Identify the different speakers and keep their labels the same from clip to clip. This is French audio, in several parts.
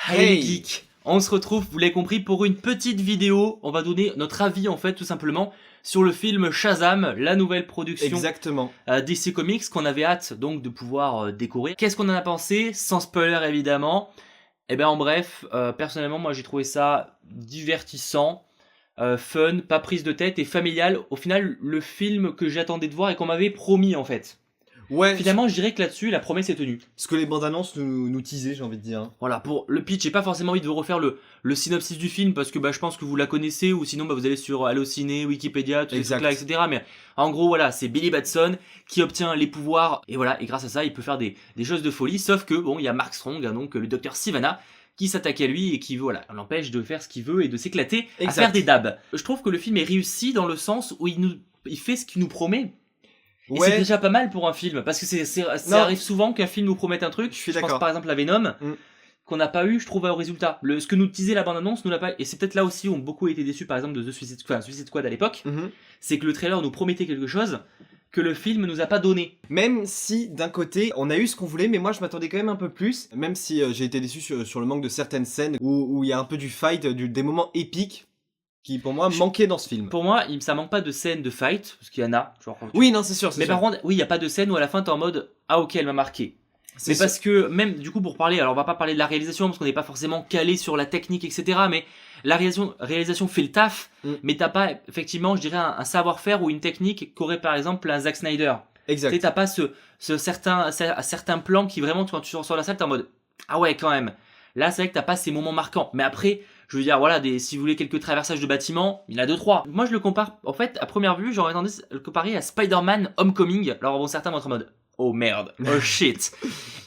Speaker 1: Hey les geeks, on se retrouve, vous l'avez compris, pour une petite vidéo. On va donner notre avis en fait tout simplement sur le film Shazam, la nouvelle production
Speaker 2: Exactement.
Speaker 1: DC Comics qu'on avait hâte donc de pouvoir découvrir. Qu'est-ce qu'on en a pensé? Sans spoiler évidemment. Et bien en bref, personnellement moi j'ai trouvé ça divertissant, fun, pas prise de tête et familial. Au final le film que j'attendais de voir et qu'on m'avait promis en fait.
Speaker 2: Ouais,
Speaker 1: Finalement je dirais que là-dessus la promesse est tenue.
Speaker 2: ce que les bandes annonces nous teasaient, j'ai envie de dire.
Speaker 1: Voilà, pour le pitch, j'ai pas forcément envie de vous refaire le synopsis du film parce que je pense que vous la connaissez ou sinon vous allez sur Allociné, Wikipédia, tous ces
Speaker 2: Exact.
Speaker 1: trucs-là, etc. Mais en gros, voilà, c'est Billy Batson qui obtient les pouvoirs et voilà, et grâce à ça, il peut faire des choses de folie. Sauf que bon, il y a Mark Strong, hein, donc le docteur Sivana, qui s'attaque à lui et qui voilà, l'empêche de faire ce qu'il veut et de s'éclater à
Speaker 2: Exact.
Speaker 1: faire des dabs. Je trouve que le film est réussi dans le sens où il fait ce qu'il nous promet. Et c'est déjà pas mal pour un film, parce que ça arrive souvent qu'un film nous promette un truc.
Speaker 2: Je suis
Speaker 1: pense
Speaker 2: d'accord.
Speaker 1: par exemple à Venom, qu'on n'a pas eu, je trouve, au résultat. Ce que nous disait la bande-annonce, nous l'a pas. Et c'est peut-être là aussi où on a beaucoup été déçus, par exemple, de The Suicide Squad à l'époque. C'est que le trailer nous promettait quelque chose que le film nous a pas donné.
Speaker 2: Même si d'un côté on a eu ce qu'on voulait, mais moi je m'attendais quand même un peu plus. Même si j'ai été déçu sur le manque de certaines scènes où il y a un peu du fight, des moments épiques qui pour moi manquaient dans ce film.
Speaker 1: Pour moi, ça manque pas de scène de fight, parce qu'il y en a. Genre,
Speaker 2: Oui, non, c'est sûr.
Speaker 1: Mais par contre, oui, il y a pas de scène où à la fin t'es en mode ah ok, elle m'a marqué. Mais
Speaker 2: sûr.
Speaker 1: parce que même du coup pour parler, alors on va pas parler de la réalisation parce qu'on n'est pas forcément calé sur la technique, etc. Mais la réalisation fait le taf, mais t'as pas effectivement, je dirais, un savoir-faire ou une technique qu'aurait par exemple un Zack Snyder.
Speaker 2: Exact.
Speaker 1: Tu sais, t'as pas ce certain plan qui vraiment quand tu sors de la salle t'es en mode ah ouais quand même. Là c'est vrai que t'as pas ces moments marquants. Mais après, je veux dire voilà, si vous voulez quelques traversages de bâtiments, il y en a 2-3. Moi je le compare, en fait à première vue j'aurais tendance à le comparer à Spider-Man Homecoming. Alors bon, certains vont être en mode oh merde, oh shit.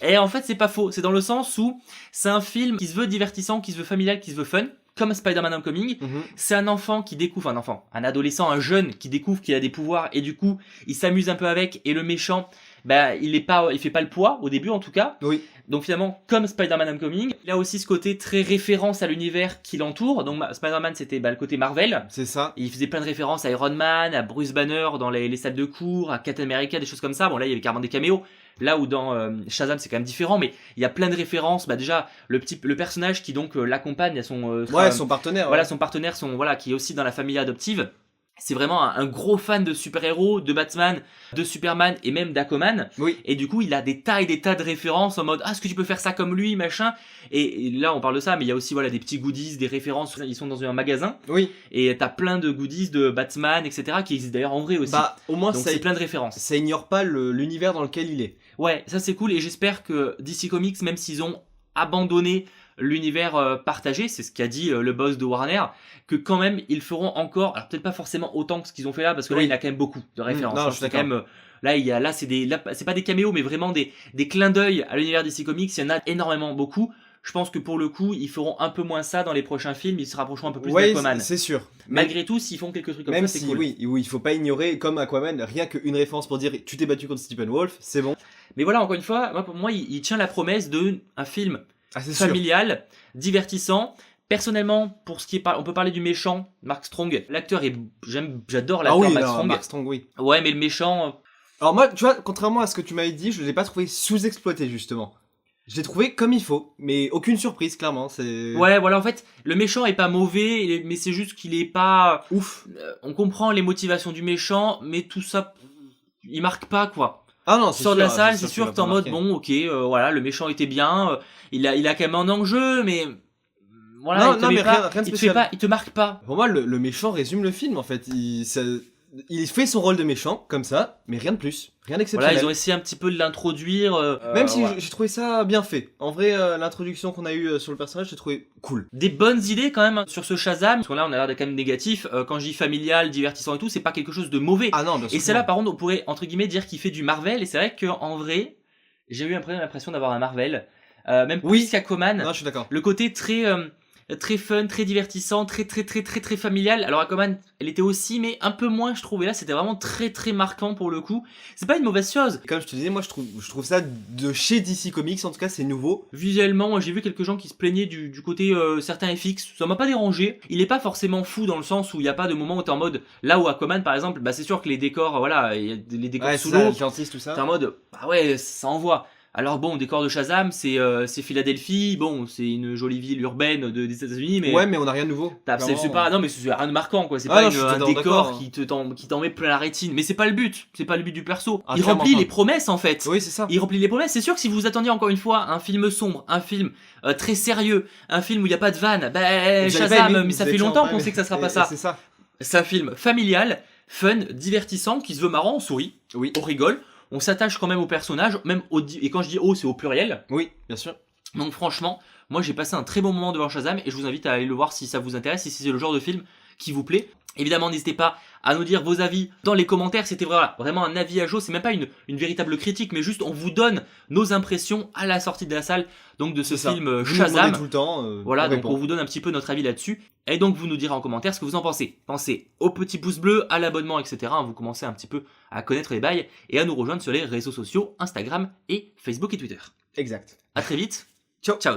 Speaker 1: Et en fait c'est pas faux, c'est dans le sens où c'est un film qui se veut divertissant, qui se veut familial, qui se veut fun, comme Spider-Man Homecoming. C'est un enfant qui découvre, un adolescent, un jeune qui découvre qu'il a des pouvoirs et du coup il s'amuse un peu avec, et le méchant, il fait pas le poids au début en tout cas.
Speaker 2: Oui.
Speaker 1: Donc finalement, comme Spider-Man Homecoming, il a aussi ce côté très référence à l'univers qui l'entoure. Donc Spider-Man c'était le côté Marvel.
Speaker 2: C'est ça.
Speaker 1: Et il faisait plein de références à Iron Man, à Bruce Banner dans les salles de cours, à Captain America, des choses comme ça. Bon là il y avait carrément des caméos. Là où dans Shazam c'est quand même différent, mais il y a plein de références. Déjà le personnage qui donc l'accompagne à son
Speaker 2: son partenaire.
Speaker 1: Voilà, son partenaire, qui est aussi dans la famille adoptive. C'est vraiment un gros fan de super-héros, de Batman, de Superman et même d'Aquaman.
Speaker 2: Oui.
Speaker 1: Et du coup, il a des tas et des tas de références en mode ah, est-ce que tu peux faire ça comme lui, machin. Et là, on parle de ça, mais il y a aussi des petits goodies, des références. Ils sont dans un magasin.
Speaker 2: Oui.
Speaker 1: Et t'as plein de goodies de Batman, etc. qui existent d'ailleurs en vrai aussi.
Speaker 2: Au moins
Speaker 1: donc c'est plein de références.
Speaker 2: Ça ignore pas l'univers dans lequel il est.
Speaker 1: Ouais, ça c'est cool et j'espère que DC Comics, même s'ils ont abandonné l'univers partagé, c'est ce qu'a dit le boss de Warner, que quand même ils feront encore, alors peut-être pas forcément autant que ce qu'ils ont fait là, parce que là il y a quand même beaucoup de références.
Speaker 2: Non, je suis d'accord.
Speaker 1: Là c'est pas des caméos, mais vraiment des clins d'œil à l'univers DC Comics. Il y en a énormément beaucoup. Je pense que pour le coup, ils feront un peu moins ça dans les prochains films, ils se rapprocheront un peu plus d'Aquaman.
Speaker 2: C'est sûr.
Speaker 1: Malgré tout, s'ils font quelques trucs comme
Speaker 2: même
Speaker 1: ça, c'est
Speaker 2: si,
Speaker 1: cool.
Speaker 2: Oui, il faut pas ignorer, comme Aquaman, rien qu'une référence pour dire tu t'es battu contre Steppenwolf, c'est bon.
Speaker 1: Mais voilà, encore une fois, pour moi, il tient la promesse d'un film familial, divertissant. Personnellement, pour ce qui est on peut parler du méchant, Mark Strong. L'acteur j'adore l'acteur Mark Strong.
Speaker 2: Mark Strong, oui.
Speaker 1: Ouais, mais le méchant.
Speaker 2: Alors moi, tu vois, contrairement à ce que tu m'avais dit, je l'ai pas trouvé sous-exploité justement. Je l'ai trouvé comme il faut, mais aucune surprise, clairement.
Speaker 1: Ouais, voilà, en fait, le méchant est pas mauvais, mais c'est juste qu'il est pas
Speaker 2: ouf.
Speaker 1: On comprend les motivations du méchant, mais tout ça, il marque pas quoi.
Speaker 2: Ah non,
Speaker 1: tu sors de la salle, c'est sûr que t'es en mode bon, ok, voilà, le méchant était bien, il a quand même un enjeu, mais voilà,
Speaker 2: rien de spécial.
Speaker 1: Il te marque pas.
Speaker 2: Pour moi, le méchant résume le film en fait. Il fait son rôle de méchant, comme ça, mais rien de plus. Rien d'exceptionnel.
Speaker 1: Voilà, ils ont essayé un petit peu de l'introduire.
Speaker 2: Même si j'ai trouvé ça bien fait. En vrai, l'introduction qu'on a eue sur le personnage, j'ai trouvé cool.
Speaker 1: Des bonnes idées quand même sur ce Shazam. Parce que là, on a l'air d'être quand même négatif. Quand je dis familial, divertissant et tout, c'est pas quelque chose de mauvais.
Speaker 2: Ah non, bien sûr.
Speaker 1: Et c'est là, par contre, on pourrait, entre guillemets, dire qu'il fait du Marvel. Et c'est vrai qu'en vrai, j'ai eu l'impression d'avoir un Marvel. Même plus qu'Aquaman.
Speaker 2: Non, je suis d'accord.
Speaker 1: Le côté très fun, très divertissant, très familial. Alors Aquaman, elle était aussi, mais un peu moins, je trouve. Et là, c'était vraiment très marquant pour le coup. C'est pas une mauvaise chose.
Speaker 2: Comme je te disais, moi, je trouve ça de chez DC Comics. En tout cas, c'est nouveau.
Speaker 1: Visuellement, moi, j'ai vu quelques gens qui se plaignaient du côté certains FX. Ça m'a pas dérangé. Il est pas forcément fou dans le sens où il y a pas de moment où t'es en mode, là où Aquaman, par exemple, c'est sûr que les décors, voilà, il y a les décors sous l'eau.
Speaker 2: Tout ça.
Speaker 1: T'es en mode, bah ouais, ça envoie. Alors bon, décor de Shazam, c'est Philadelphie, bon, c'est une jolie ville urbaine des États-Unis, mais
Speaker 2: Ouais, mais on a rien de nouveau.
Speaker 1: c'est
Speaker 2: Clairement.
Speaker 1: pas, non mais c'est rien de marquant quoi, c'est
Speaker 2: Ah
Speaker 1: pas
Speaker 2: non, je suis
Speaker 1: un
Speaker 2: totalement
Speaker 1: décor
Speaker 2: d'accord, hein.
Speaker 1: qui t'en met plein la rétine, mais c'est pas le but du perso.
Speaker 2: Ah,
Speaker 1: Il
Speaker 2: clairement
Speaker 1: remplit
Speaker 2: pas.
Speaker 1: les promesses en fait.
Speaker 2: Oui, c'est ça.
Speaker 1: Il remplit les promesses. C'est sûr que si vous attendiez encore une fois un film sombre, un film très sérieux, un film où il y a pas de vanne,
Speaker 2: Vous allez pas
Speaker 1: Shazam,
Speaker 2: aimer,
Speaker 1: mais
Speaker 2: vous
Speaker 1: ça
Speaker 2: allez
Speaker 1: fait
Speaker 2: toujours
Speaker 1: longtemps
Speaker 2: pas
Speaker 1: qu'on
Speaker 2: aimer.
Speaker 1: sait que ça sera pas
Speaker 2: Et
Speaker 1: ça.
Speaker 2: c'est ça.
Speaker 1: C'est un film familial, fun, divertissant, qui se veut marrant, on sourit,
Speaker 2: Oui.
Speaker 1: on rigole, on s'attache quand même aux personnages, même et quand je dis oh, c'est au pluriel.
Speaker 2: Oui, bien sûr.
Speaker 1: Donc franchement, moi j'ai passé un très bon moment devant Shazam et je vous invite à aller le voir si ça vous intéresse, si c'est le genre de film qui vous plaît. Évidemment, n'hésitez pas à nous dire vos avis dans les commentaires. C'était vraiment un avis à chaud, c'est même pas une véritable critique, mais juste on vous donne nos impressions à la sortie de la salle donc de ce
Speaker 2: C'est ça.
Speaker 1: film
Speaker 2: Vous nous
Speaker 1: Shazam.
Speaker 2: demandez tout le temps.
Speaker 1: Voilà,
Speaker 2: on
Speaker 1: donc
Speaker 2: répond.
Speaker 1: on vous donne un petit peu notre avis là-dessus. Et donc vous nous direz en commentaire ce que vous en pensez. Pensez au petit pouce bleu, à l'abonnement, etc. Vous commencez un petit peu à connaître les bails et à nous rejoindre sur les réseaux sociaux, Instagram et Facebook et Twitter.
Speaker 2: Exact.
Speaker 1: À très vite.
Speaker 2: Ciao.
Speaker 1: Ciao.